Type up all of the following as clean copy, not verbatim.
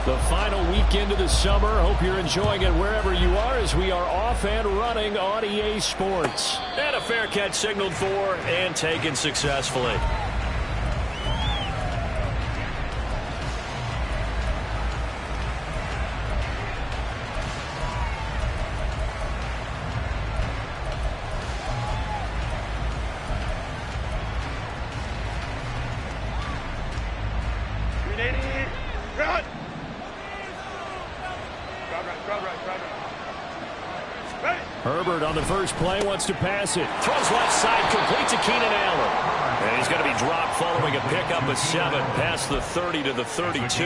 The final weekend of the summer. Hope you're enjoying it wherever you are as we are off and running on EA Sports. And a fair catch signaled for and taken successfully. Herbert on the first play wants to pass it. Throws left side, complete to Keenan Allen. And he's going to be dropped following a pickup of 7 past the 30 to the 32.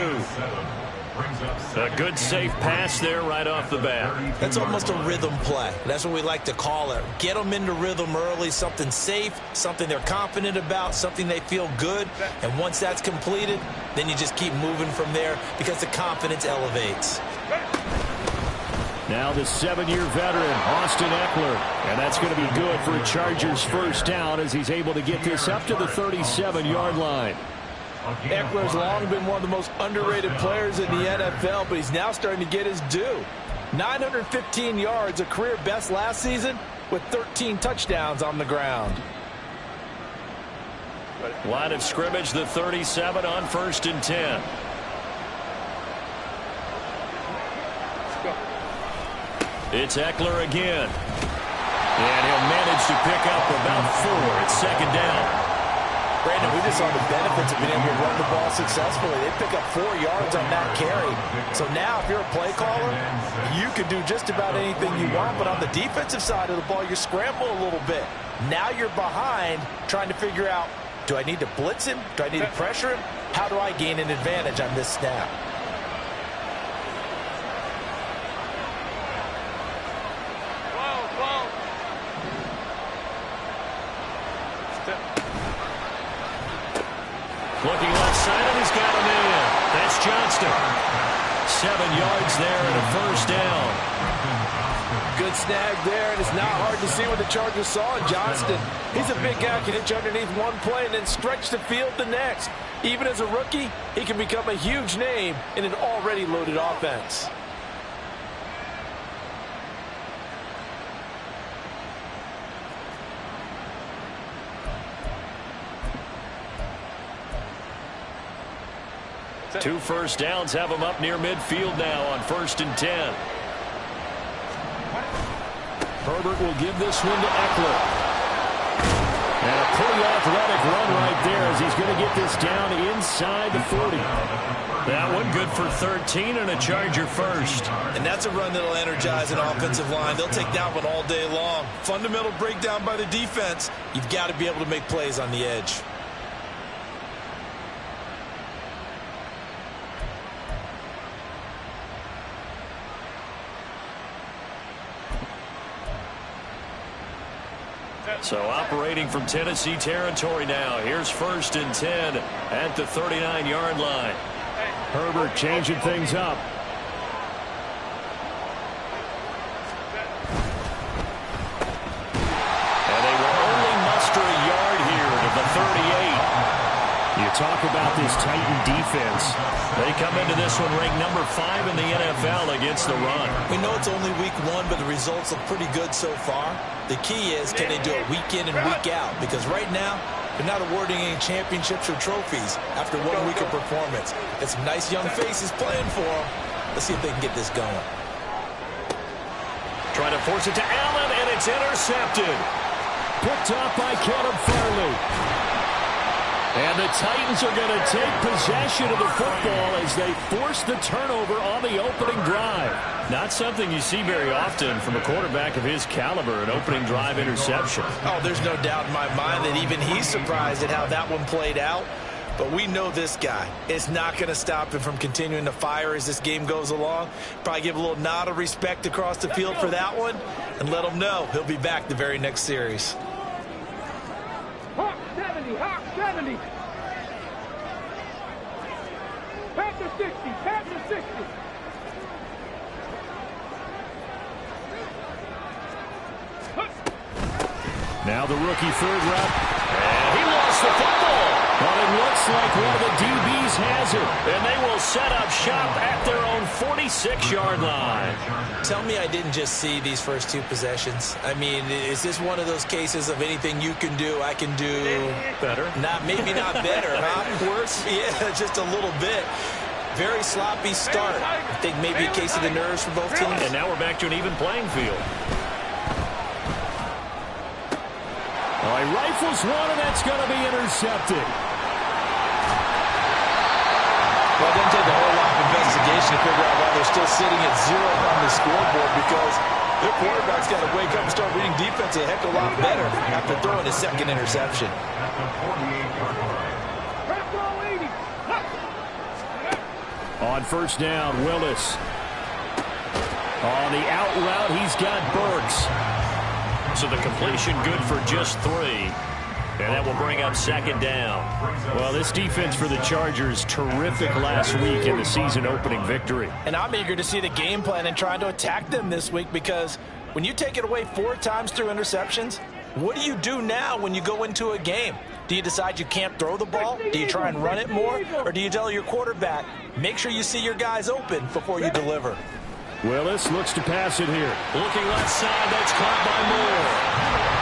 A good safe pass there right off the bat. That's almost a rhythm play. That's what we like to call it. Get them into rhythm early, something safe, something they're confident about, something they feel good. And once that's completed, then you just keep moving from there because the confidence elevates. Now the 7-year veteran, Austin Ekeler. And that's going to be good for a Chargers first down as he's able to get this up to the 37-yard line. Eckler's long been one of the most underrated players in the NFL, but he's now starting to get his due. 915 yards, a career best last season, with 13 touchdowns on the ground. Line of scrimmage, the 37 on 1st and 10. It's Ekeler again. And he'll manage to pick up about 4 at 2nd down. Brandon, we just saw the benefits of being able to run the ball successfully. They pick up 4 yards on that carry. So now if you're a play caller, you can do just about anything you want. But on the defensive side of the ball, you scramble a little bit. Now you're behind trying to figure out, do I need to blitz him? Do I need to pressure him? How do I gain an advantage on this snap? Looking left side, and he's got him in. That's Johnston. 7 yards there and a first down. Good snag there, and it's not hard to see what the Chargers saw in Johnston. He's a big guy, can hitch underneath one play and then stretch the field the next. Even as a rookie, he can become a huge name in an already loaded offense. Two first downs have him up near midfield now on 1st and 10. Herbert will give this one to Ekeler. And a pretty athletic run right there as he's going to get this down inside the 40. That one good for 13 and a Charger first. And that's a run that'll energize an offensive line. They'll take that one all day long. Fundamental breakdown by the defense. You've got to be able to make plays on the edge. So operating from Tennessee territory now. Here's 1st and 10 at the 39-yard line. Herbert changing things up. And they will only muster a yard here to the 38. You talk about this Titan defense. They come into this one ranked number 5 in the NFL against the run. We know it's only week 1, but the results look pretty good so far. The key is, can they do it week in and week out? Because right now, they're not awarding any championships or trophies after 1 week of performance. Got some nice young faces playing for them. Let's see if they can get this going. Trying to force it to Allen, and it's intercepted. Picked off by Caleb Farley. And the Titans are going to take possession of the football as they force the turnover on the opening drive. Not something you see very often from a quarterback of his caliber, an opening drive interception. Oh, there's no doubt in my mind that even he's surprised at how that one played out. But we know this guy. It's not going to stop him from continuing to fire as this game goes along. Probably give a little nod of respect across the field for that one and let him know he'll be back the very next series. Hawk 70, Hawk 70. Panther 60, Panther 60. Now the rookie third rep. And he lost the football. Well, it looks like one of the DBs has it. And they will set up shop at their own 46-yard line. Tell me I didn't just see these first two possessions. I mean, is this one of those cases of anything you can do, I can do better? Maybe not better, huh? Worse? Yeah, just a little bit. Very sloppy start. I think maybe a case of the nerves for both teams. And now we're back to an even playing field. All right, rifles one, and that's going to be intercepted. Well, it doesn't take a whole lot of investigation to figure out why they're still sitting at 0 on the scoreboard, because their quarterback's got to wake up and start reading defense a heck of a lot better after throwing his second interception. On first down, Willis. On the out route, he's got Burks. So the completion good for just 3. And that will bring up second down. Well, this defense for the Chargers, terrific last week in the season-opening victory. And I'm eager to see the game plan and trying to attack them this week, because when you take it away 4 times through interceptions, what do you do now when you go into a game? Do you decide you can't throw the ball? Do you try and run it more? Or do you tell your quarterback, make sure you see your guys open before you deliver? Willis looks to pass it here. Looking left side, that's caught by Moore.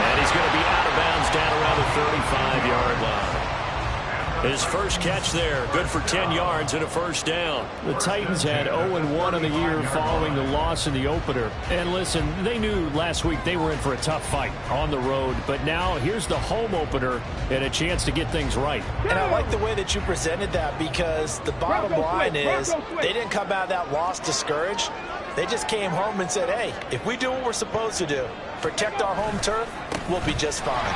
And he's going to be out of bounds down around the 35-yard line. His first catch there, good for 10 yards and a first down. The Titans had 0-1 in the year following the loss in the opener. And listen, they knew last week they were in for a tough fight on the road. But now here's the home opener and a chance to get things right. And I like the way that you presented that, because the bottom line is they didn't come out of that loss discouraged. They just came home and said, hey, if we do what we're supposed to do, protect our home turf, we'll be just fine.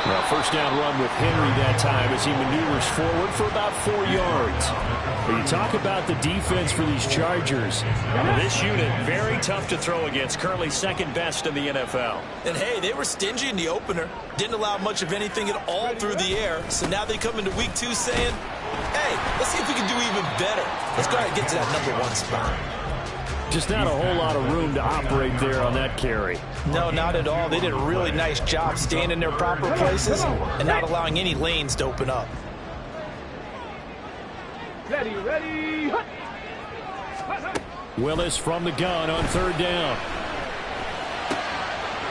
Well, first down run with Henry that time as he maneuvers forward for about 4 yards. But you talk about the defense for these Chargers. This unit, very tough to throw against, currently second best in the NFL. And, hey, they were stingy in the opener. Didn't allow much of anything at all through the air. So now they come into week 2 saying, hey, let's see if we can do even better. Let's go ahead and get to that number 1 spot. Just not a whole lot of room to operate there on that carry. No, not at all. They did a really nice job staying in their proper places and not allowing any lanes to open up. Ready. Willis from the gun on third down.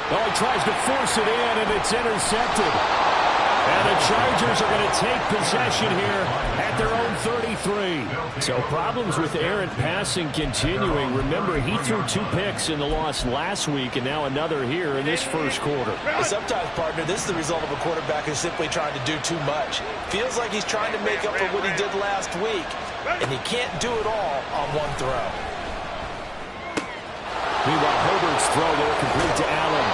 Oh, he tries to force it in, and it's intercepted. And the Chargers are going to take possession here at their own 33. So problems with errant passing continuing. Remember, he threw 2 picks in the loss last week, and now another here in this first quarter. Well, sometimes, partner, this is the result of a quarterback who's simply trying to do too much. Feels like he's trying to make up for what he did last week, and he can't do it all on one throw. Meanwhile, Herbert's throw there complete to Allen.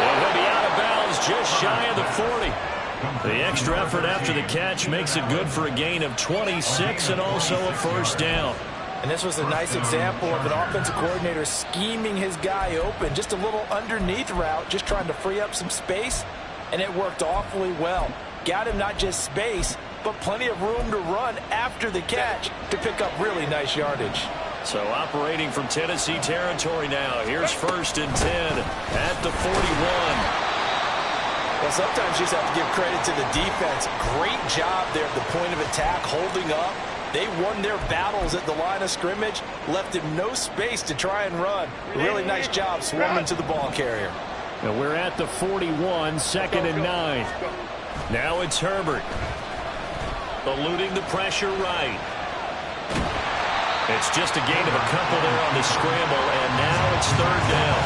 And he'll be out of bounds just shy of the 40. The extra effort after the catch makes it good for a gain of 26 and also a first down. And this was a nice example of an offensive coordinator scheming his guy open. Just a little underneath route, just trying to free up some space, and it worked awfully well. Got him not just space, but plenty of room to run after the catch to pick up really nice yardage. So operating from Tennessee territory now. Here's 1st and 10 at the 41. Well, sometimes you just have to give credit to the defense. Great job there at the point of attack, holding up. They won their battles at the line of scrimmage, left him no space to try and run. Really nice job swarming to the ball carrier. Now we're at the 41, 2nd and 9. Now it's Herbert. Eluding the pressure right. It's just a gain of a couple there on the scramble, and now it's 3rd down.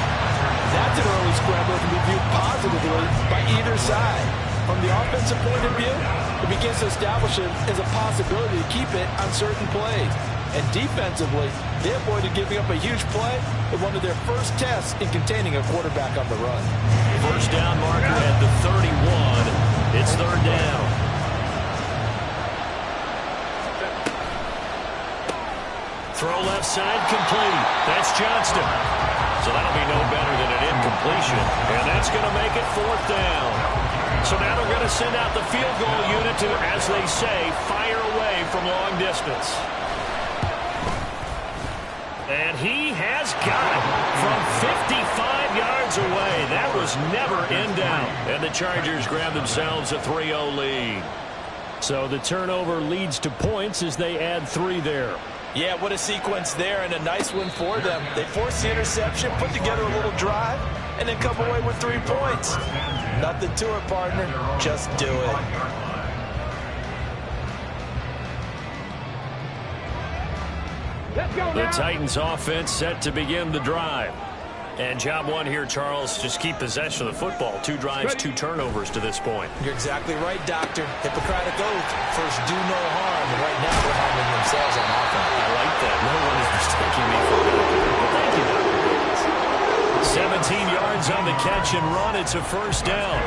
That's an early scramble that can be viewed positively by either side. From the offensive point of view, it begins to establish it as a possibility to keep it on certain plays. And defensively, they avoided giving up a huge play in one of their first tests in containing a quarterback on the run. First down marker at the 31. It's 3rd down. Throw left side complete. That's Johnston. So that'll be no better than an incompletion. And that's going to make it 4th down. So now they're going to send out the field goal unit to, as they say, fire away from long distance. And he has got it from 55 yards away. That was never in doubt. And the Chargers grab themselves a 3-0 lead. So the turnover leads to points as they add 3 there. Yeah, what a sequence there, and a nice one for them. They forced the interception, put together a little drive, and then come away with 3 points. Nothing to it, partner. Just do it. The Titans offense set to begin the drive. And job one here, Charles, just keep possession of the football. 2 drives, 2 turnovers to this point. You're exactly right, Doctor. Hippocratic oath. First, do no harm. And right now, they're harming themselves on offense. I like that. No one is mistaking me for that. Thank you, Dr. Davis. 17 yards on the catch and run. It's a first down.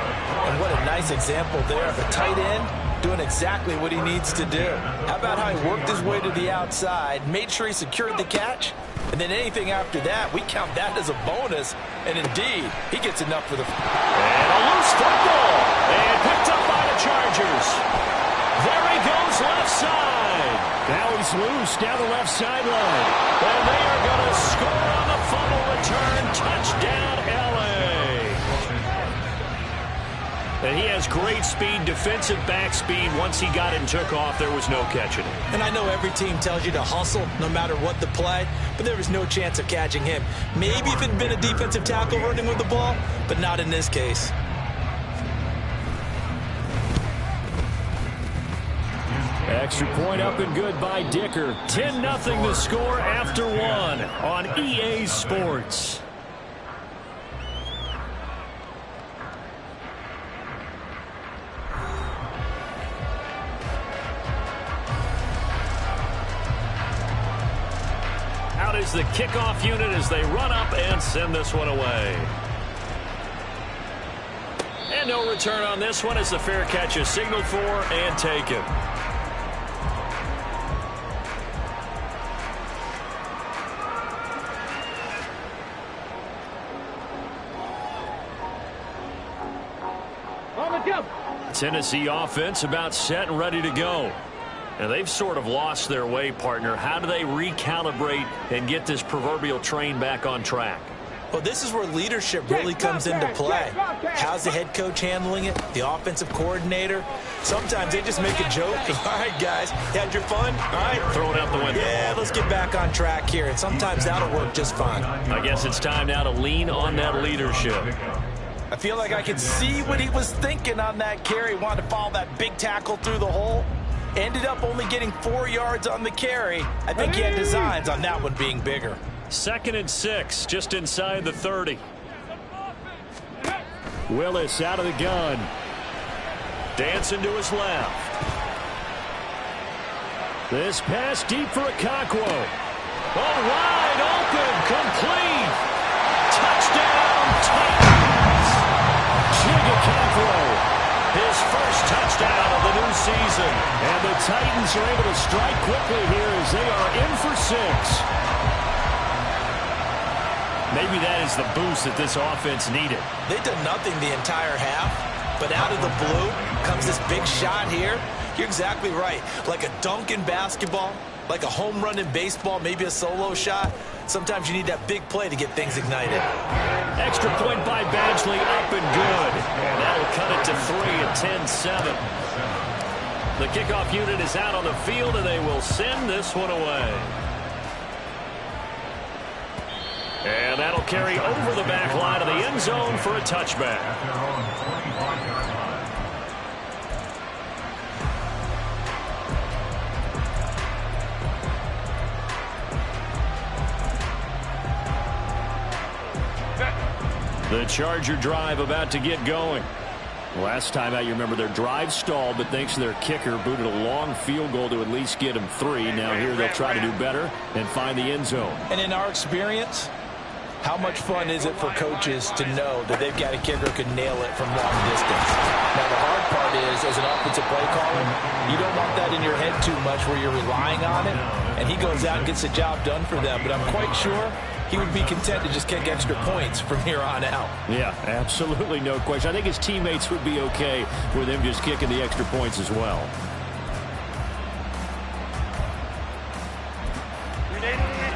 And what a nice example there of a tight end doing exactly what he needs to do. How about how he worked his way to the outside, made sure he secured the catch, and then anything after that, we count that as a bonus. And indeed, he gets enough for the... And a loose football. And picked up by the Chargers. There he goes left side. Now he's loose down the left sideline. And they are going to score on the fumble return. Touchdown, L.A. And he has great speed, defensive back speed. Once he got it and took off, there was no catching him. And I know every team tells you to hustle no matter what the play, but there was no chance of catching him. Maybe if it had been a defensive tackle running with the ball, but not in this case. Extra point up and good by Dicker. 10-0 the score after 1 on EA Sports. Out is the kickoff unit as they run up and send this one away. And no return on this one as the fair catch is signaled for and taken. Tennessee offense about set and ready to go. And they've sort of lost their way, partner. How do they recalibrate and get this proverbial train back on track? Well, this is where leadership really comes into play. How's the head coach handling it? The offensive coordinator? Sometimes they just make a joke. All right, guys, had your fun? All right. Throw it out the window. Yeah, let's get back on track here. And sometimes that'll work just fine. I guess it's time now to lean on that leadership. I feel like I can see what he was thinking on that carry. Wanted to follow that big tackle through the hole. Ended up only getting 4 yards on the carry. I think he had designs on that one being bigger. 2nd and 6, just inside the 30. Willis out of the gun. Dancing to his left. This pass deep for Okonkwo. Oh, wide open, complete. Touchdown, Titans. Okonkwo. His first touchdown of the new season. And the Titans are able to strike quickly here as they are in for 6. Maybe that is the boost that this offense needed. They've done nothing the entire half, but out of the blue comes this big shot here. You're exactly right. Like a dunk in basketball, like a home run in baseball, maybe a solo shot. Sometimes you need that big play to get things ignited. Extra point by Badgley, up and good. And that'll cut it to 3 at 10-7. The kickoff unit is out on the field, and they will send this one away. And that'll carry over the back line of the end zone for a touchback. The Charger drive about to get going. Last time out, you remember their drive stalled, but thanks to their kicker, booted a long field goal to at least get them 3. Now here they'll try to do better and find the end zone. And in our experience, how much fun is it for coaches to know that they've got a kicker who can nail it from long distance? Now, the hard part is, as an offensive play caller, you don't want that in your head too much where you're relying on it, and he goes out and gets the job done for them. But I'm quite sure he would be content to just kick extra points from here on out. Yeah, absolutely no question. I think his teammates would be okay with him just kicking the extra points as well.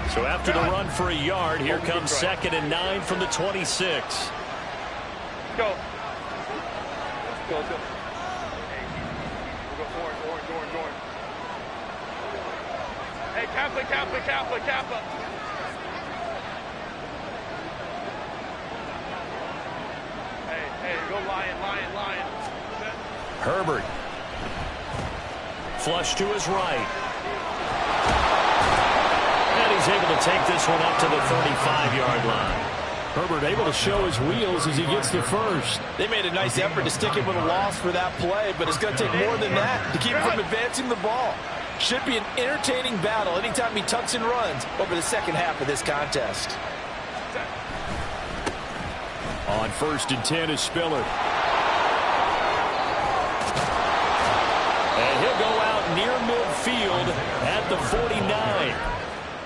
So after the run for a yard, here comes 2nd and 9 from the 26. Go. Let's go. Let's go. Hey, we'll go orange. Hey, Kappa. Hey, go lion. Herbert. Flush to his right. And he's able to take this one up to the 35-yard line. Herbert able to show his wheels as he gets the first. They made a nice effort to stick him with a loss for that play, but it's going to take more than that to keep him from advancing the ball. Should be an entertaining battle anytime he tucks and runs over the second half of this contest. On 1st and 10 is Spiller. And he'll go out near midfield at the 49.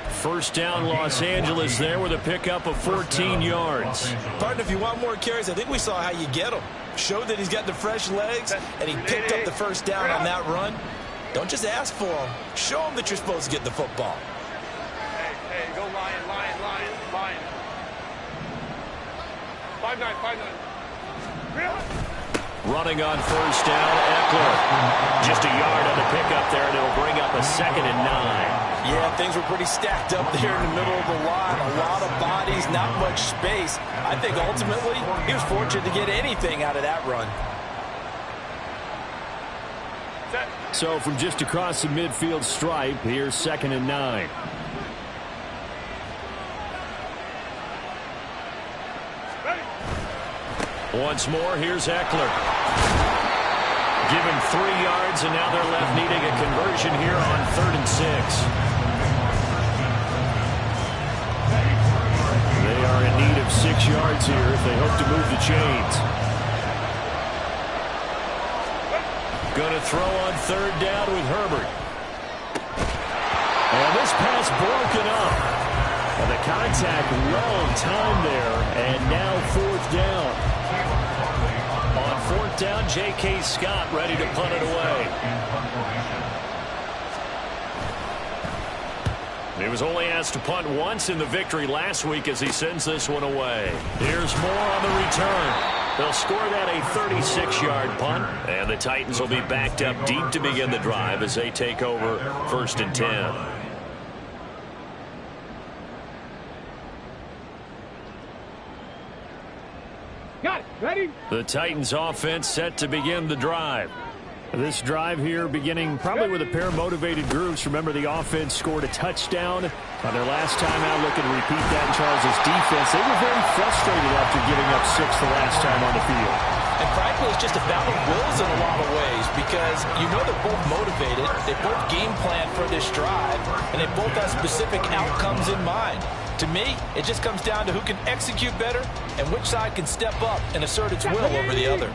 First down, Los Angeles there with a pickup of 14 yards. Partner, if you want more carries, I think we saw how you get them. Showed that he's got the fresh legs, and he picked up the first down on that run. Don't just ask for him. Show him that you're supposed to get the football. Hey, go lion. 5-9. Running on first down, Eckler. Just a yard on the pickup there, and it'll bring up a 2nd and 9. Yeah, things were pretty stacked up there in the middle of the line. A lot of bodies, not much space. I think ultimately he was fortunate to get anything out of that run. So from just across the midfield stripe, here's 2nd and 9. Once more, here's Eckler. Given 3 yards, and now they're left needing a conversion here on 3rd and 6. They are in need of 6 yards here if they hope to move the chains. Going to throw on 3rd down with Herbert. And this pass broken up. And the contact well timed there, and now 4th down. On 4th down, J.K. Scott ready to punt it away. He was only asked to punt once in the victory last week as he sends this one away. Here's more on the return. They'll score that a 36-yard punt, and the Titans will be backed up deep to begin the drive as they take over 1st and 10. Got it. Ready? The Titans offense set to begin the drive. This drive here beginning probably with a pair of motivated groups. Remember, the offense scored a touchdown on their last time out, looking to repeat that in Charles' defense. They were very frustrated after giving up 6 the last time on the field. And frankly, it's just a battle of wills in a lot of ways because you know they're both motivated. They both game plan for this drive, and they both have specific outcomes in mind. To me, it just comes down to who can execute better and which side can step up and assert its will over the other.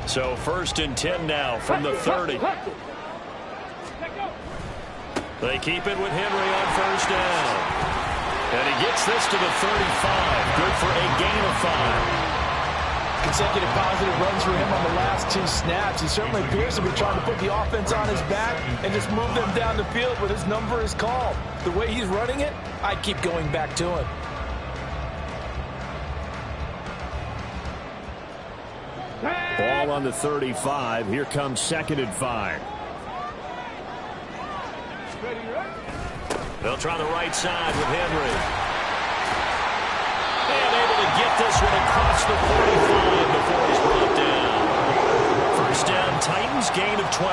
So 1st and 10 now from the 30. They keep it with Henry on 1st down. And he gets this to the 35. Good for a gain of 5. Consecutive positive runs for him on the last 2 snaps. He certainly appears to be trying to put the offense on his back and just move them down the field when his number is called. The way he's running it, I'd keep going back to him. Ball on the 35. Here comes 2nd and 5. They'll try the right side with Henry. And able to get this one across the 45 before he's brought down. 1st down, Titans, gain of 12.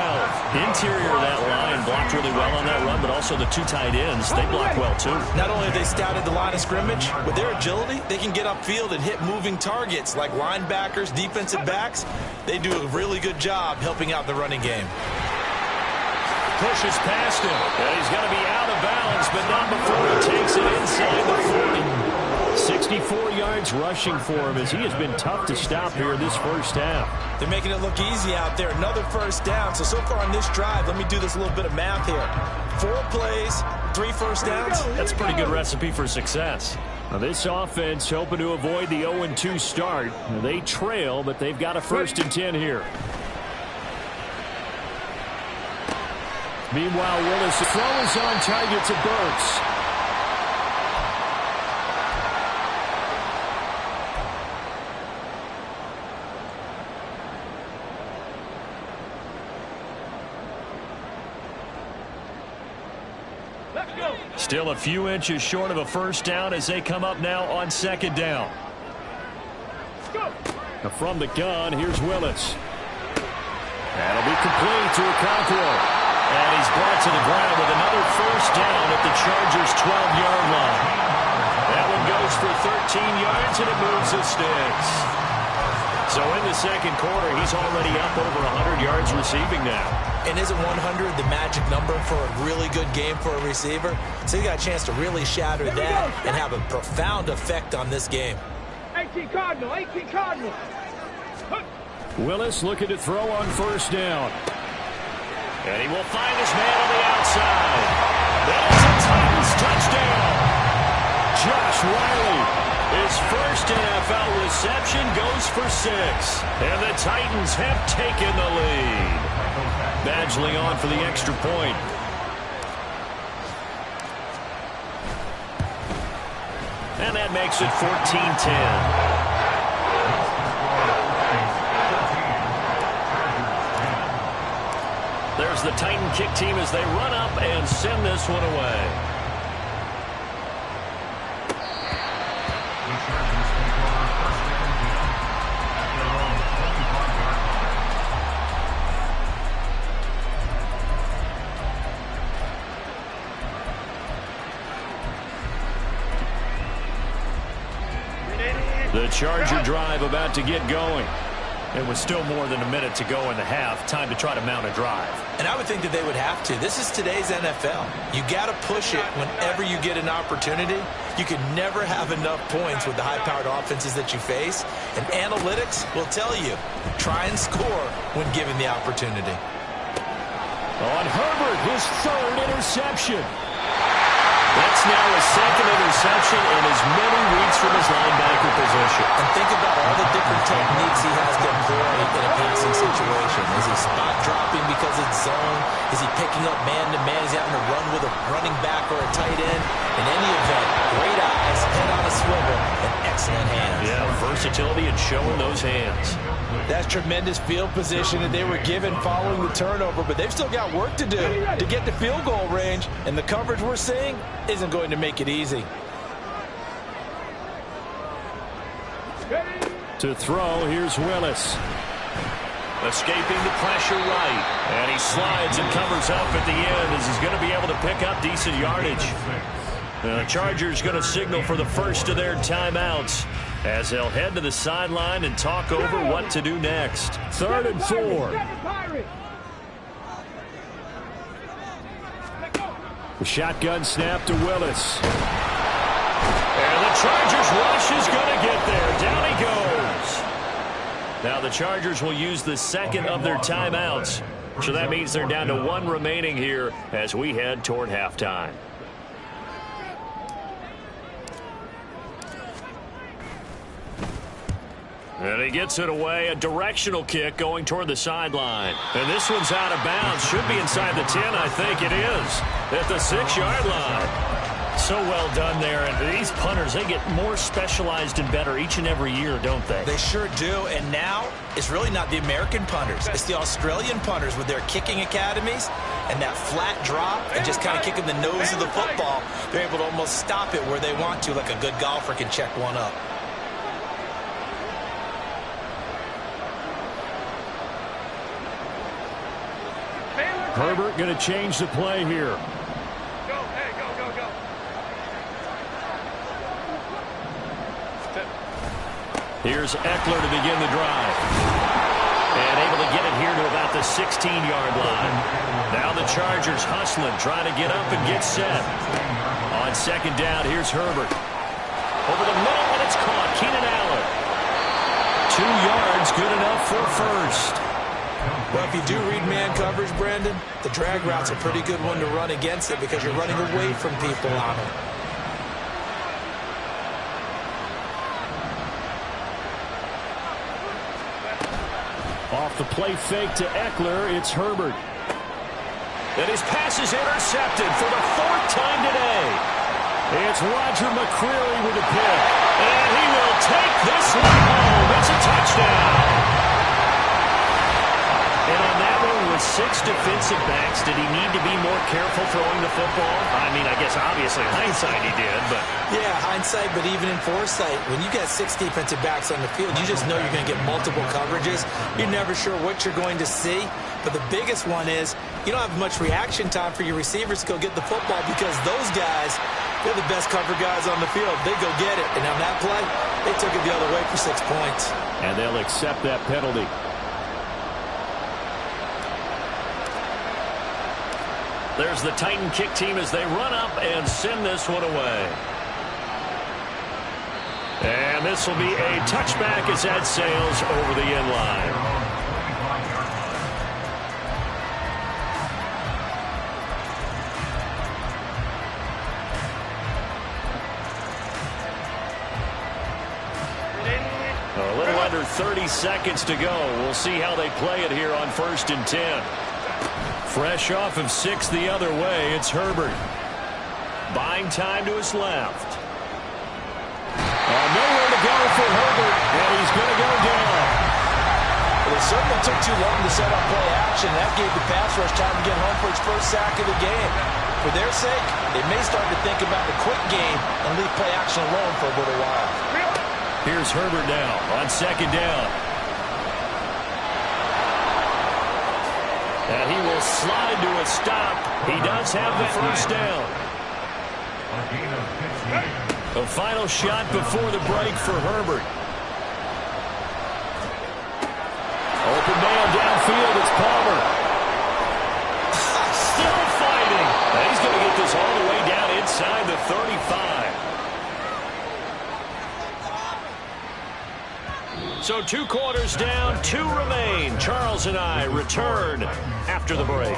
Interior of that line blocked really well on that run, but also the 2 tight ends, they block well too. Not only have they scouted the line of scrimmage, with their agility, they can get upfield and hit moving targets like linebackers, defensive backs. They do a really good job helping out the running game. Pushes past him, and he's going to be out of bounds, but not before he takes it inside the 40. 64 yards rushing for him as he has been tough to stop here this first half. They're making it look easy out there. Another 1st down. So far on this drive, let me do this little bit of math here. 4 plays, 3 first downs. That's a pretty good recipe for success. Now this offense hoping to avoid the 0-2 start. They trail, but they've got a 1st and 10 here. Meanwhile, Willis' throw is on target to Burks. Still a few inches short of a first down as they come up now on second down. From the gun, here's Willis. That'll be complete to Okonkwo. And he's brought to the ground with another first down at the Chargers' 12-yard line. That one goes for 13 yards, and it moves the sticks. So in the second quarter, he's already up over 100 yards receiving now. And isn't 100 the magic number for a really good game for a receiver? So he got a chance to really shatter that and have a profound effect on this game. 18 Cardinal, 18 Cardinal. Willis looking to throw on first down. And he will find his man on the outside. That is a Titans touchdown. Josh Riley. His first NFL reception goes for 6. And the Titans have taken the lead. Badgley on for the extra point. And that makes it 14-10. There's the Titan kick team as they run up and send this one away. The Charger drive about to get going. It was still more than a minute to go in the half. Time to try to mount a drive. And I would think that they would have to. This is today's NFL. You got to push it whenever you get an opportunity. You can never have enough points with the high-powered offenses that you face. And analytics will tell you, try and score when given the opportunity. On Herbert, his third interception. That's now his second interception in as many weeks from his linebacker position. And think about all the different techniques he has to employ in a passing situation. Is he spot dropping because it's zone? Is he picking up man-to-man? Is he having to run with a running back or a tight end? In any event, great eyes, head on a swivel, and excellent hands. Yeah, versatility and showing those hands. That's tremendous field position that they were given following the turnover, but they've still got work to do to get to field goal range, and the coverage we're seeing isn't going to make it easy. To throw, here's Willis. Escaping the pressure right, and he slides and covers up at the end as he's going to be able to pick up decent yardage. The Chargers going to signal for the first of their timeouts as they'll head to the sideline and talk over what to do next. 3rd and 4. The shotgun snap to Willis. And the Chargers rush is going to get there. Down he goes. Now the Chargers will use the second of their timeouts. So that means they're down to 1 remaining here as we head toward halftime. And he gets it away, a directional kick going toward the sideline. And this one's out of bounds. Should be inside the 10, I think it is. At the 6-yard line. So well done there. And these punters, they get more specialized and better each and every year, don't they? They sure do. And now, it's really not the American punters. It's the Australian punters with their kicking academies and that flat drop and just kind of kicking the nose of the football. They're able to almost stop it where they want to, like a good golfer can check one up. Herbert going to change the play here. Go, hey, go, go, go. Here's Eckler to begin the drive. And able to get it here to about the 16-yard line. Now the Chargers hustling, trying to get up and get set. On second down, here's Herbert. Over the middle, and it's caught. Keenan Allen. 2 yards, good enough for first. Well, if you do read man coverage, Brandon, the drag route's a pretty good one to run against it because you're running away from people on it. Off the play fake to Eckler, it's Herbert. And his pass is intercepted for the 4th time today. It's Roger McCreary with a pick. And he will take this one home. It's a touchdown. And on that one with 6 defensive backs, did he need to be more careful throwing the football? I mean, I guess obviously hindsight he did, but... Yeah, hindsight, but even in foresight, when you got 6 defensive backs on the field, you just know you're going to get multiple coverages. You're never sure what you're going to see. But the biggest one is you don't have much reaction time for your receivers to go get the football because those guys, they're the best cover guys on the field. They go get it. And on that play, they took it the other way for 6 points. And they'll accept that penalty. There's the Titan kick team as they run up and send this one away. And this will be a touchback as that sails over the end line. A little under 30 seconds to go. We'll see how they play it here on 1st and 10. Fresh off of 6 the other way, it's Herbert. Buying time to his left. Nowhere to go for Herbert, and he's going to go down. Well, it certainly took too long to set up play action. That gave the pass rush time to get home for its first sack of the game. For their sake, they may start to think about the quick game and leave play action alone for a little while. Here's Herbert now on 2nd down. And he will slide to a stop. He does have the first down. A final shot before the break for Herbert. Open man downfield. It's Palmer. Still fighting. And he's going to get this all the way down inside the 35. So 2 quarters down, 2 remain. Charles and I return after the break.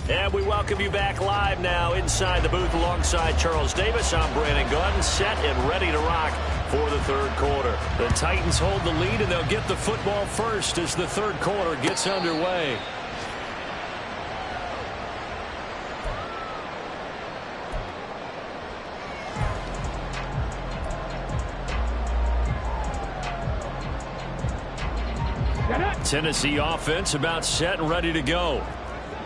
And we welcome you back live now inside the booth alongside Charles Davis. I'm Brandon Gaudin, set and ready to rock for the 3rd quarter. The Titans hold the lead, and they'll get the football first as the 3rd quarter gets underway. Tennessee offense about set and ready to go.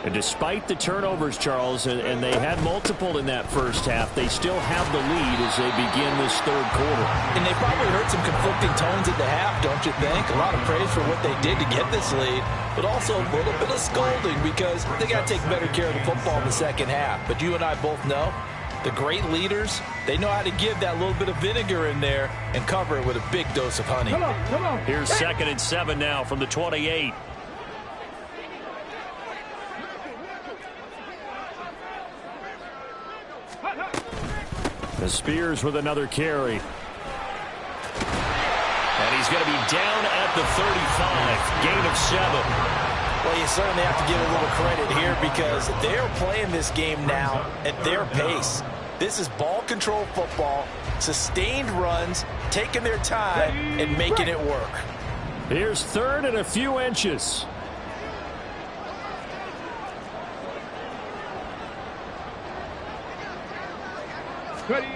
And despite the turnovers, Charles, and they had multiple in that first half, they still have the lead as they begin this 3rd quarter. And they probably heard some conflicting tones at the half, don't you think? A lot of praise for what they did to get this lead, but also a little bit of scolding because they got to take better care of the football in the second half. But you and I both know the great leaders, they know how to give that little bit of vinegar in there and cover it with a big dose of honey. Come on. Here's 2nd and 7 now from the 28. The Spears with another carry. And he's going to be down at the 35. Gain of 7. Well, you certainly have to give a little credit here because they're playing this game now at their pace. This is ball control football, sustained runs, taking their time and making it work. Here's 3rd and a few inches. Ready.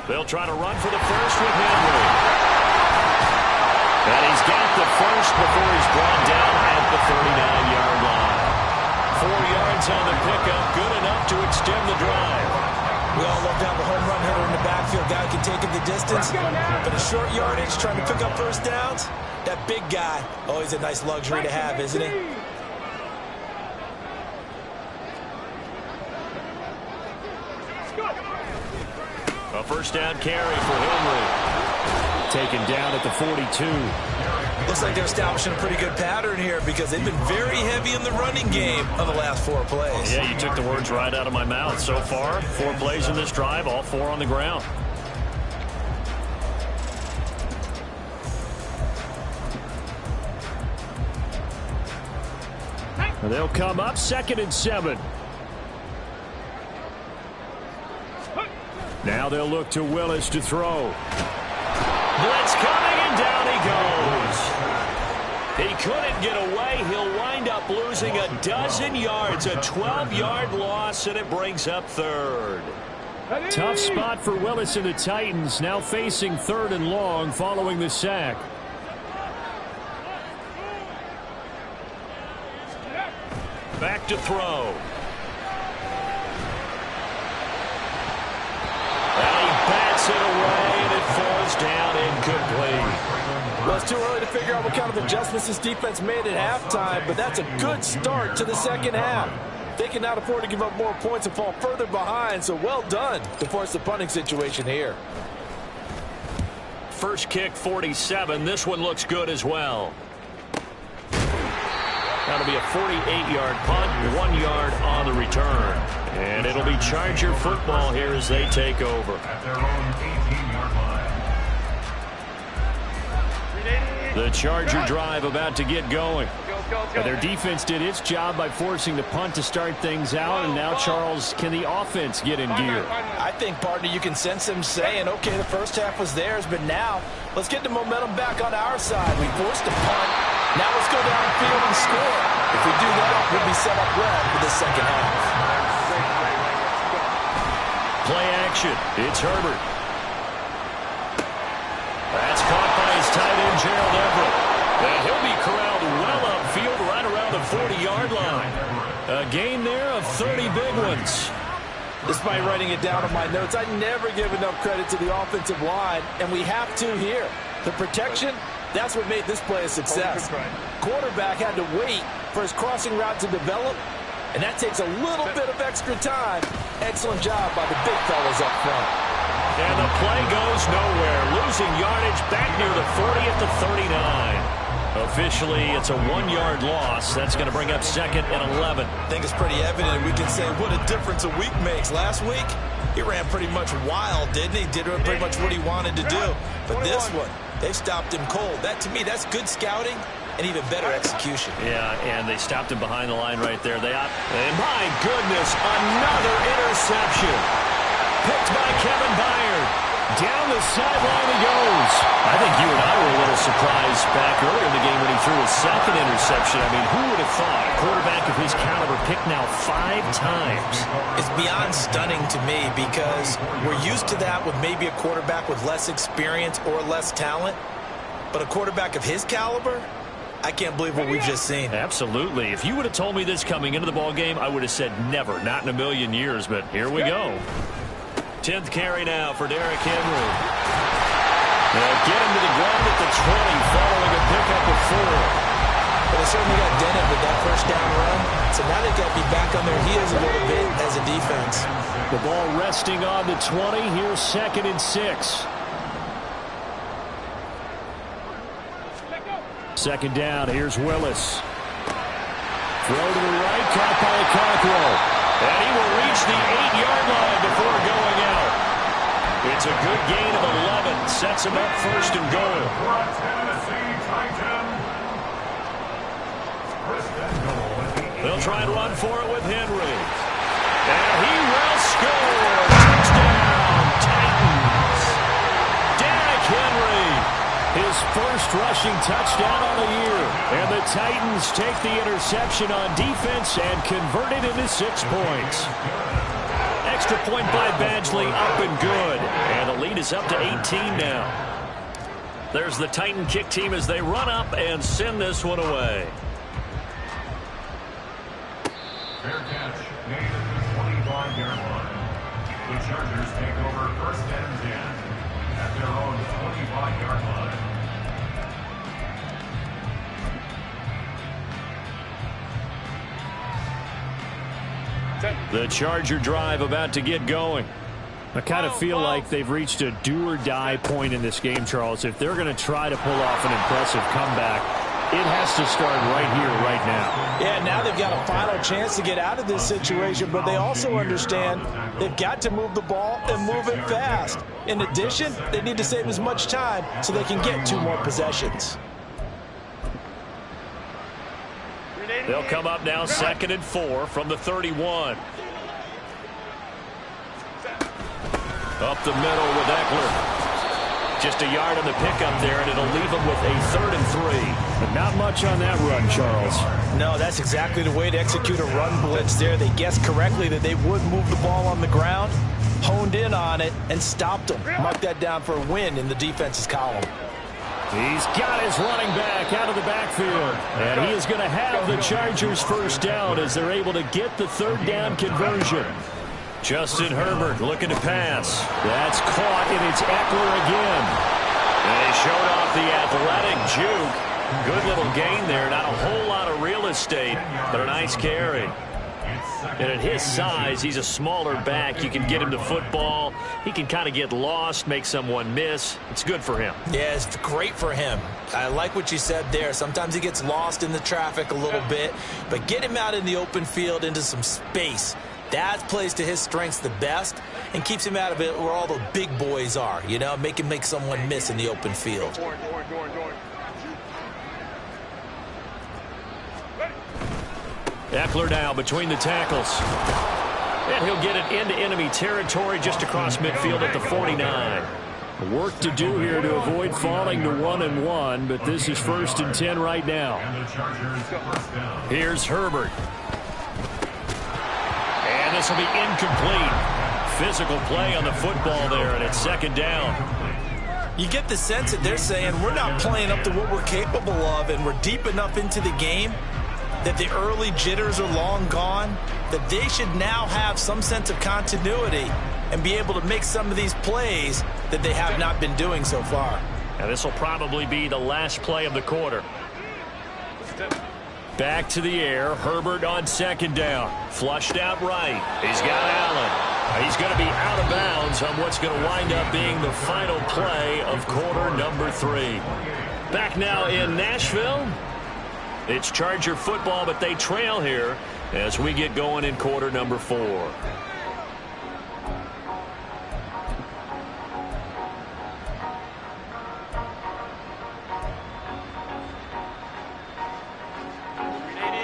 They'll try to run for the first with Henry. And he's got the first before he's brought down at the 39-yard line. 4 yards on the pickup, good enough to extend the drive. We all love to have a home run hitter in the backfield. Guy can take it the distance. But a short yardage, trying to pick up first downs, that big guy, always a nice luxury to have, isn't he? A first down carry for Henry. Taken down at the 42. Looks like they're establishing a pretty good pattern here because they've been very heavy in the running game on the last 4 plays. Yeah, you took the words right out of my mouth. So far, 4 plays in this drive, all 4 on the ground. And they'll come up 2nd and 7. Now they'll look to Willis to throw. Blitz coming, and down he goes. He couldn't get away. He'll wind up losing a dozen yards, a 12-yard loss, and it brings up third. Tough spot for Willis and the Titans, now facing 3rd and long following the sack. Back to throw. And he bats it away, and it falls down incomplete. Well, it's too early to figure out what kind of adjustments this defense made at halftime, but that's a good start to the second half. They cannot afford to give up more points and fall further behind, so well done to force the punting situation here. First kick, 47. This one looks good as well. That'll be a 48-yard punt, 1 yard on the return. And it'll be Charger football here as they take over. At their own 18-yard line. The Charger drive about to get going. Their defense did its job by forcing the punt to start things out, and now, Charles, can the offense get in gear? I think, partner, you can sense him saying, okay, the first half was theirs, but now let's get the momentum back on our side. We forced a punt. Now let's go downfield and score. If we do that, we'll be set up well for the second half. Play action. It's Herbert. That's caught by his tight end, Gerald Everett. And he'll be corralled well upfield right around the 40-yard line. A gain there of 30 big ones. Despite writing it down on my notes, I never give enough credit to the offensive line, and we have to here. The protection, that's what made this play a success. Quarterback had to wait for his crossing route to develop, and that takes a little bit of extra time. Excellent job by the big fellas up front. And the play goes nowhere. Losing yardage back near the 40 at the 39. Officially, it's a 1 yard loss. That's going to bring up 2nd and 11. I think it's pretty evident. We can say what a difference a week makes. Last week, he ran pretty much wild, didn't he? Did pretty much what he wanted to do. But this one, they've stopped him cold. That, to me, that's good scouting and even better execution. Yeah, and they stopped him behind the line right there. And my goodness, another interception. Picked by Kevin Byard. Down the sideline he goes. I think you and I were a little surprised back earlier in the game when he threw his 2nd interception. I mean, who would have thought a quarterback of his caliber picked now 5 times? It's beyond stunning to me because we're used to that with maybe a quarterback with less experience or less talent. But a quarterback of his caliber, I can't believe what we've just seen. Absolutely. If you would have told me this coming into the ball game, I would have said never, not in a million years. But here we go. 10th carry now for Derrick Henry. They'll get him to the ground at the 20 following a pickup of 4. But they certainly got dented with that first down run. So now they've got to be back on their heels a little bit as a defense. The ball resting on the 20. Here's 2nd and 6. Second down. Here's Willis. Throw to the right. Caught by Cockrell. And he will reach the 8-yard line before going out. It's a good gain of 11. Sets him up 1st and goal. They'll try and run for it with Henry. And he will score. Touchdown, Titans. Derrick Henry. His first rushing touchdown on the year. And the Titans take the interception on defense and convert it into 6 points. Extra point by Badgley, up and good. And the lead is up to 18 now. There's the Titan kick team as they run up and send this one away. Fair catch made at the 25-yard line. The Chargers take over 1st and 10 at their own 25-yard line. The Charger drive about to get going. I kind of feel like they've reached a do-or-die point in this game, Charles. If they're going to try to pull off an impressive comeback, it has to start right here, right now. Yeah, now they've got a final chance to get out of this situation, but they also understand they've got to move the ball and move it fast. In addition, they need to save as much time so they can get 2 more possessions. They'll come up now 2nd and 4 from the 31. Up the middle with Eckler. Just a yard on the pickup there, and it'll leave them with a 3rd and 3. But not much on that run, Charles. No, that's exactly the way to execute a run blitz there. They guessed correctly that they would move the ball on the ground, honed in on it, and stopped them. Mark that down for a win in the defense's column. He's got his running back out of the backfield. And he is going to have the Chargers first down as they're able to get the 3rd down conversion. Justin Herbert looking to pass. That's caught, and it's Eckler again. And he showed off the athletic juke. Good little gain there. Not a whole lot of real estate, but a nice carry. And at his size, he's a smaller back. You can get him the football. He can kind of get lost, make someone miss. It's good for him. Yeah, it's great for him. I like what you said there. Sometimes he gets lost in the traffic a little bit, but get him out in the open field into some space. That plays to his strengths the best and keeps him out of it where all the big boys are, you know, make him make someone miss in the open field. Eckler now between the tackles. And he'll get it into enemy territory just across midfield at the 49. Work to do here to avoid falling to 1-1, but this is 1st and 10 right now. Here's Herbert. And this will be incomplete. Physical play on the football there, and it's 2nd down. You get the sense that they're saying we're not playing up to what we're capable of, and we're deep enough into the game that the early jitters are long gone, that they should now have some sense of continuity and be able to make some of these plays that they have not been doing so far. And this will probably be the last play of the quarter. Back to the air. Herbert on 2nd down. Flushed out right. He's got Allen. He's going to be out of bounds on what's going to wind up being the final play of quarter number 3. Back now in Nashville. It's Charger football, but they trail here as we get going in quarter number 4.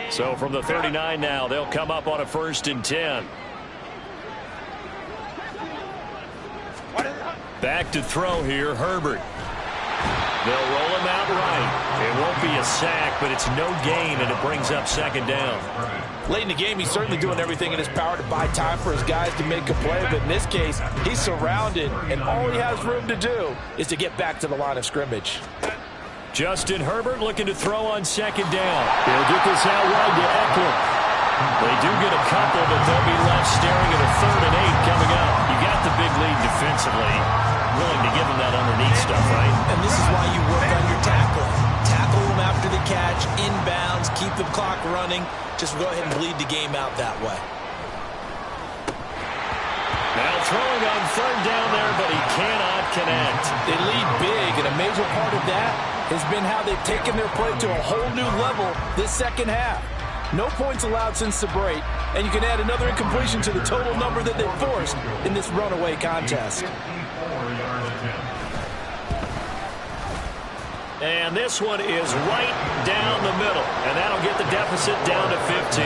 So from the 39 now, they'll come up on a 1st and 10. Back to throw here, Herbert. They'll roll him out right. It won't be a sack, but it's no gain, and it brings up 2nd down. Late in the game, he's certainly doing everything in his power to buy time for his guys to make a play, but in this case, he's surrounded, and all he has room to do is to get back to the line of scrimmage. Justin Herbert looking to throw on 2nd down. They'll get this out wide to Eckler. They do get a couple, but they'll be left staring at a 3rd and 8 coming up. You got the big lead defensively. Willing to give them that underneath stuff, right? And this is why you work on your tackling. Tackle them after the catch, inbounds, keep the clock running. Just go ahead and bleed the game out that way. Now throwing on 3rd down there, but he cannot connect. They lead big, and a major part of that has been how they've taken their play to a whole new level this 2nd half. No points allowed since the break, and you can add another incompletion to the total number that they forced in this runaway contest. And this one is right down the middle, and that'll get the deficit down to 15.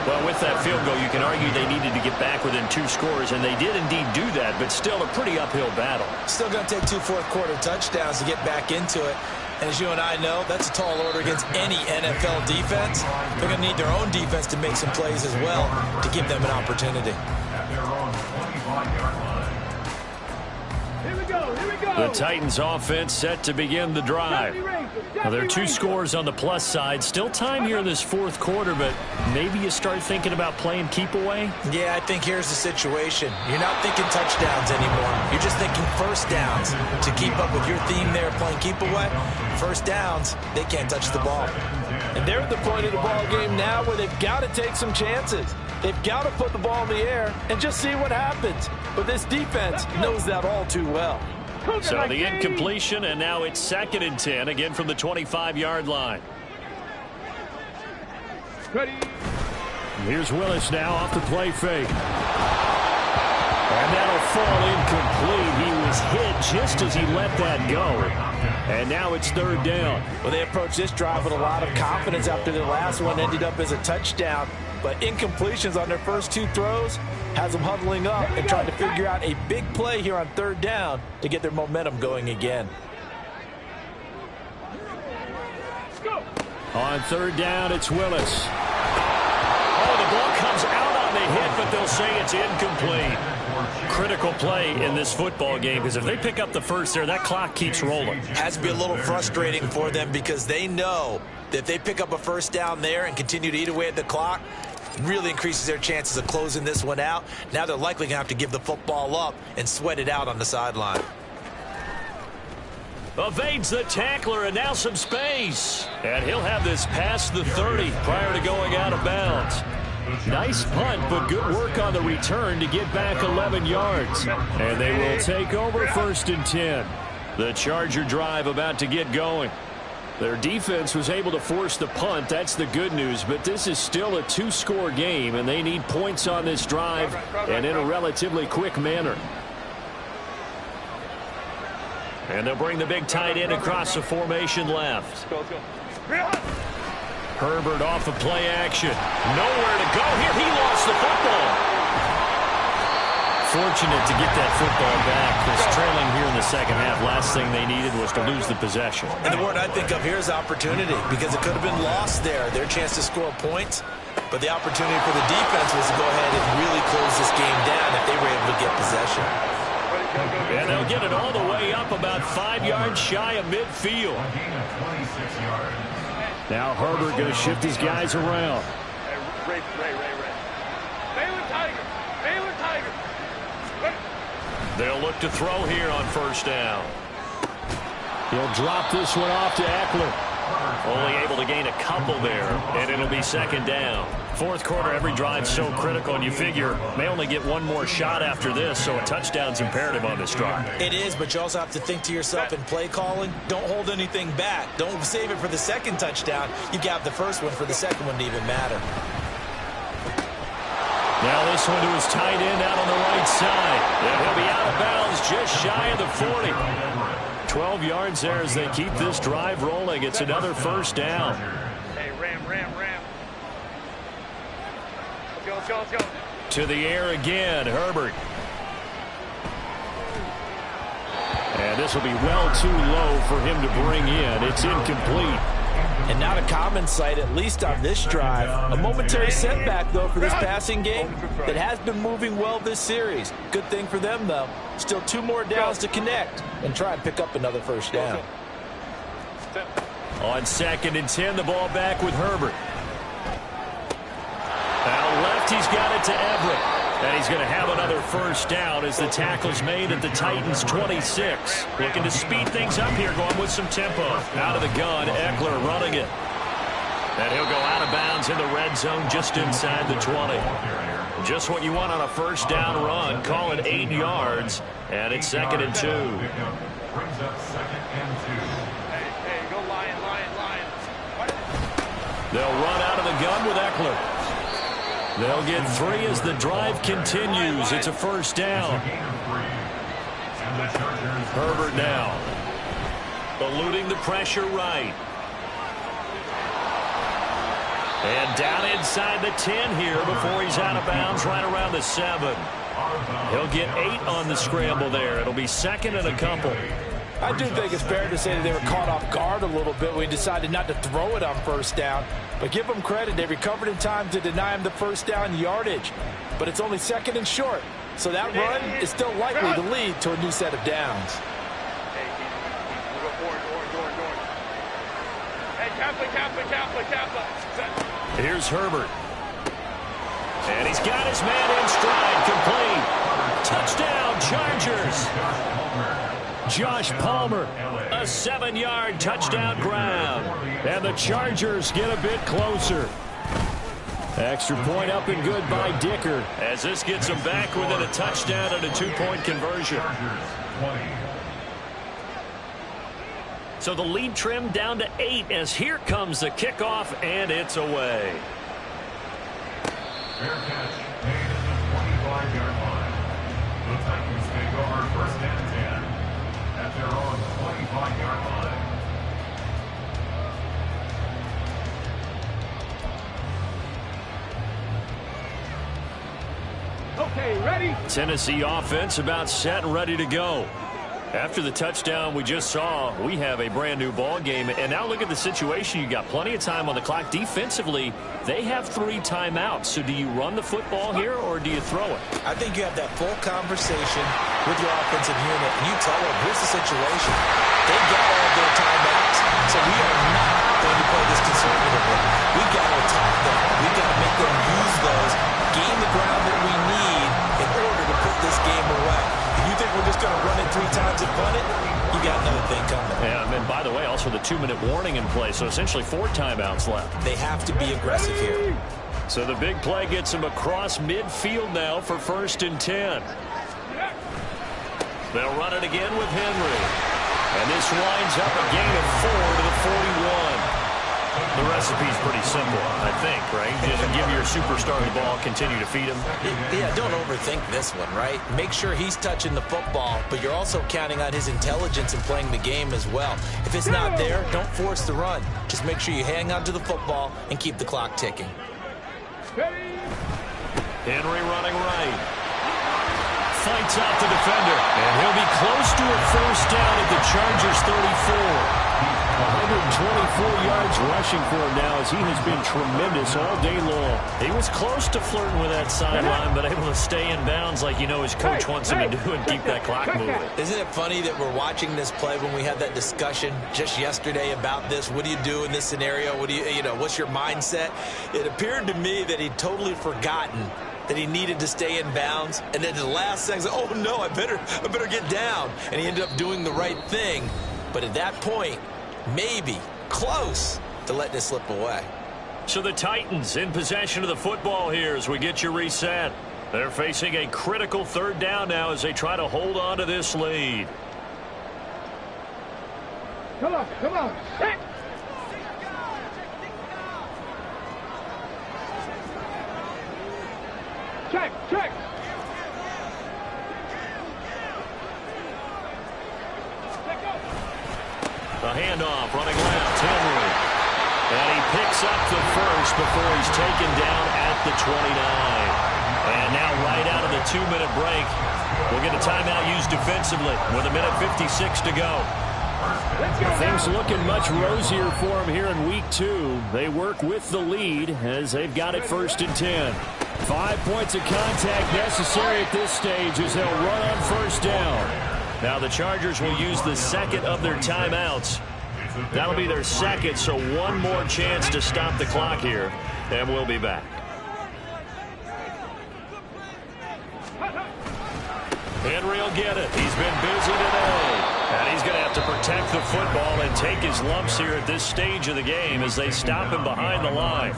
Well, with that field goal, you can argue they needed to get back within 2 scores, and they did indeed do that, but still a pretty uphill battle. Still going to take 2 fourth-quarter touchdowns to get back into it. And as you and I know, that's a tall order against any NFL defense. They're going to need their own defense to make some plays as well to give them an opportunity. The Titans offense set to begin the drive. Now, there are 2 scores on the plus side. Still time here in this 4th quarter, but maybe you start thinking about playing keep away? Yeah, I think here's the situation. You're not thinking touchdowns anymore. You're just thinking 1st downs. To keep up with your theme there playing keep away, 1st downs, they can't touch the ball. And they're at the point of the ball game now where they've got to take some chances. They've got to put the ball in the air and just see what happens. But this defense knows that all too well. So the incompletion, and now it's 2nd and 10, again from the 25-yard line. Here's Willis now off the play fake. And that'll fall incomplete. He was hit just as he let that go. And now it's 3rd down. Well, they approached this drive with a lot of confidence after their last one ended up as a touchdown. but incompletions on their first 2 throws has them huddling up and trying to figure out a big play here on 3rd down to get their momentum going again. On 3rd down, it's Willis. Oh, the ball comes out on the hit, but they'll say it's incomplete. Critical play in this football game, because if they pick up the first there, that clock keeps rolling. Has to be a little frustrating for them because they know that if they pick up a first down there and continue to eat away at the clock, it really increases their chances of closing this one out. Now they're likely going to have to give the football up and sweat it out on the sideline. Evades the tackler, and now some space. And he'll have this past the 30 prior to going out of bounds. Nice punt, but good work on the return to get back 11 yards. And they will take over 1st and 10. The Charger drive about to get going. Their defense was able to force the punt. That's the good news. But this is still a 2-score game, and they need points on this drive and in a relatively quick manner. And they'll bring the big tight end across the formation left. Herbert off of play action. Nowhere to go here. He lost the football. Fortunate to get that football back. Was trailing here in the second half. Last thing they needed was to lose the possession. And the word I think of here is opportunity, because it could have been lost there. Their chance to score points, but the opportunity for the defense was to go ahead and really close this game down if they were able to get possession. And they'll get it all the way up about 5 yards shy of midfield. Now Herbert going to shift his guys around. Ray. Baylor Tiger. Baylor Tiger. They'll look to throw here on 1st down. He'll drop this one off to Eckler. Only able to gain a couple there, and it'll be 2nd down. 4th quarter, every drive's so critical, and you figure may only get one more shot after this, so a touchdown's imperative on this drive. It is, but you also have to think to yourself in play calling, don't hold anything back. Don't save it for the 2nd touchdown. You got the first one for the 2nd one to even matter. Now this one to his tight end out on the right side. And he'll be out of bounds just shy of the 40. 12 yards there as they keep this drive rolling. It's another 1st down. Hey, Ram. Let's go. To the air again, Herbert. And this will be well too low for him to bring in. It's incomplete. And not a common sight, at least on this drive. A momentary setback, though, for this passing game that has been moving well this series. Good thing for them, though. Still 2 more downs to connect and try and pick up another 1st down. On 2nd and 10, the ball back with Herbert. Now left, he's got it to Everett. And he's going to have another 1st down as the tackle's made at the Titans' 26. Looking to speed things up here, going with some tempo. Out of the gun, Eckler running it. And he'll go out of bounds in the red zone just inside the 20. Just what you want on a 1st down run. Call it 8 yards, and it's 2nd and 2. Brings up 2nd and 2. Hey, go Lion. They'll run out of the gun with Eckler. They'll get 3 as the drive continues. It's a 1st down. Herbert now. Eluding the pressure right. And down inside the 10 here before he's out of bounds right around the 7. He'll get 8 on the scramble there. It'll be 2nd and a couple. I do think it's fair to say that they were caught off guard a little bit when he decided not to throw it on 1st down. But give them credit, they recovered in time to deny him the 1st down yardage. But it's only 2nd and short, so that run is still likely to lead to a new set of downs. Hey, go orange. Hey, Kappa. Here's Herbert. And he's got his man in stride, complete. Touchdown, Chargers. Josh Palmer, a 7-yard touchdown grab. And the Chargers get a bit closer. Extra point up and good by Dicker. As this gets them back within a touchdown and a 2-point conversion. So the lead trimmed down to 8 as here comes the kickoff, and it's away. Fair catch made at the 25-yard line. The Titans take over 1st and 10 at their own 25-yard line. Tennessee offense about set and ready to go. After the touchdown we just saw, we have a brand new ball game. And now look at the situation. You got plenty of time on the clock. Defensively, they have 3 timeouts. So do you run the football here or do you throw it? I think you have that full conversation with your offensive unit, and you tell them, here's the situation. They've got all their timeouts, so we are not going to play this conservatively. We've got to attack them. We've got to make them use those, gain the ground that we need in order to put this game away. If you think we're just going to run it 3 times and punt it, you got another thing coming. Yeah, and by the way, also the 2-minute warning in place, so essentially 4 timeouts left. They have to be aggressive here. So the big play gets him across midfield now for 1st and 10. They'll run it again with Henry. And this winds up a gain of 4 to the 41. The recipe's pretty simple, I think, right? Just give your superstar the ball, continue to feed him. Yeah, don't overthink this one, right? Make sure he's touching the football, but you're also counting on his intelligence in playing the game as well. If it's not there, don't force the run. Just make sure you hang on to the football and keep the clock ticking. Henry running right. Fights out the defender. And he'll be close to a 1st down at the Chargers 34. 124 yards rushing for him now as he has been tremendous all day long. He was close to flirting with that sideline, but able to stay in bounds like you know his coach wants him to do and keep that clock moving. Isn't it funny that we're watching this play when we had that discussion just yesterday about this? What do you do in this scenario? What do you know, what's your mindset? It appeared to me that he'd totally forgotten that he needed to stay in bounds, and then the last second, oh no, I better get down. And he ended up doing the right thing. But at that point, maybe close to letting it slip away. So the Titans in possession of the football here as we get you reset. They're facing a critical 3rd down now as they try to hold on to this lead. Come on. Set. Check. The handoff running left, Henry. And he picks up the 1st before he's taken down at the 29. And now right out of the 2-minute break, we'll get a timeout used defensively with 1:56 to go. Things looking much rosier for him here in week 2. They work with the lead as they've got it 1st and 10. 5 points of contact necessary at this stage as they'll run on 1st down. Now the Chargers will use the 2nd of their timeouts. That'll be their 2nd, so 1 more chance to stop the clock here, and we'll be back. Henry will get it. He's been busy today. And he's going to have to protect the football and take his lumps here at this stage of the game as they stop him behind the line.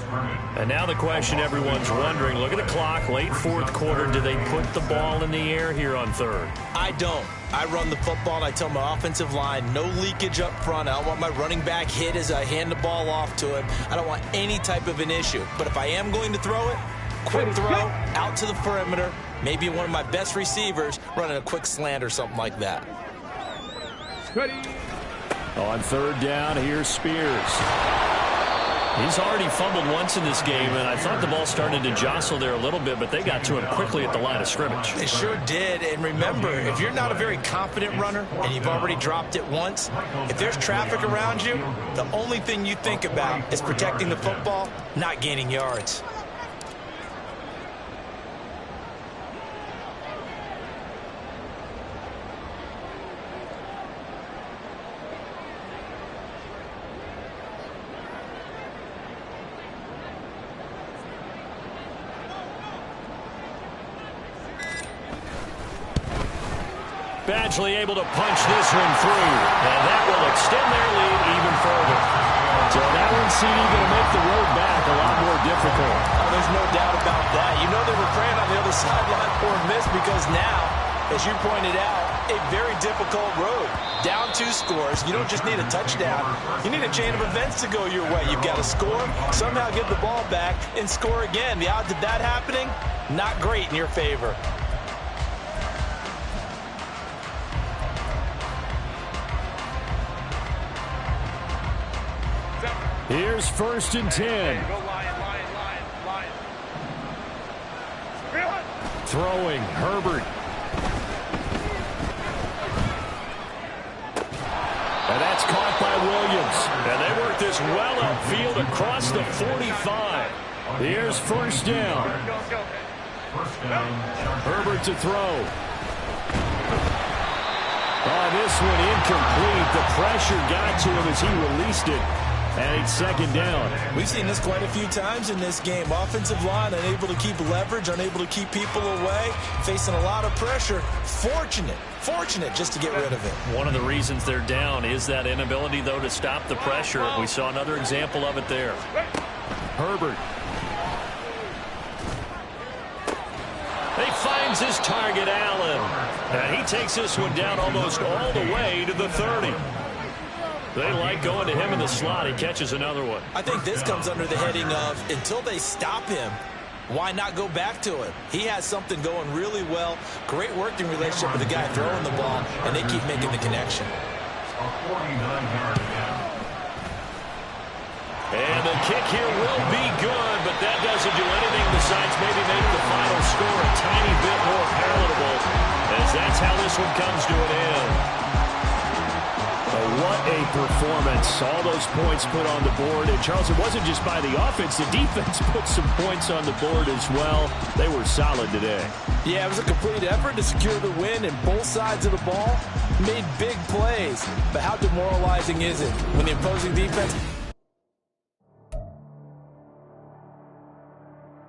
And now the question everyone's wondering, look at the clock, late 4th quarter. Do they put the ball in the air here on 3rd? I don't. I run the football, and I tell my offensive line, no leakage up front. I don't want my running back hit as I hand the ball off to him. I don't want any type of an issue. But if I am going to throw it, quick throw, out to the perimeter, maybe one of my best receivers running a quick slant or something like that. On 3rd down, here's Spears. He's already fumbled once in this game, and I thought the ball started to jostle there a little bit, but they got to him quickly at the line of scrimmage. They sure did, and remember, if you're not a very confident runner and you've already dropped it once, if there's traffic around you, the only thing you think about is protecting the football, not gaining yards. Badgley able to punch this one through, and that will extend their lead even further. So that one seemed going to make the road back a lot more difficult. Oh, there's no doubt about that. You know they were praying on the other sideline for this because now, as you pointed out, a very difficult road. Down 2 scores. You don't just need a touchdown. You need a chain of events to go your way. You've got to score, somehow get the ball back, and score again. The odds of that happening, not great in your favor. Here's 1st and 10. Go Lion. 3 throwing. Herbert. And that's caught by Williams. And they work this well upfield across the 45. Here's first down. Herbert to throw. Oh, this one incomplete. The pressure got to him as he released it. And it's second down. We've seen this quite a few times in this game. Offensive line unable to keep leverage, unable to keep people away, facing a lot of pressure. Fortunate just to get rid of it. One of the reasons they're down is that inability, though, to stop the pressure. We saw another example of it there. Herbert. He finds his target, Allen. And he takes this one down almost all the way to the 30. They like going to him in the slot. He catches another one. I think this comes under the heading of until they stop him, why not go back to him? He has something going really well. Great working relationship with the guy throwing the ball, and they keep making the connection. And the kick here will be good, but that doesn't do anything besides maybe make the final score a tiny bit more palatable, as that's how this one comes to an end. What a performance. All those points put on the board. And, Charles, it wasn't just by the offense. The defense put some points on the board as well. They were solid today. Yeah, it was a complete effort to secure the win, and both sides of the ball made big plays. But how demoralizing is it when the opposing defense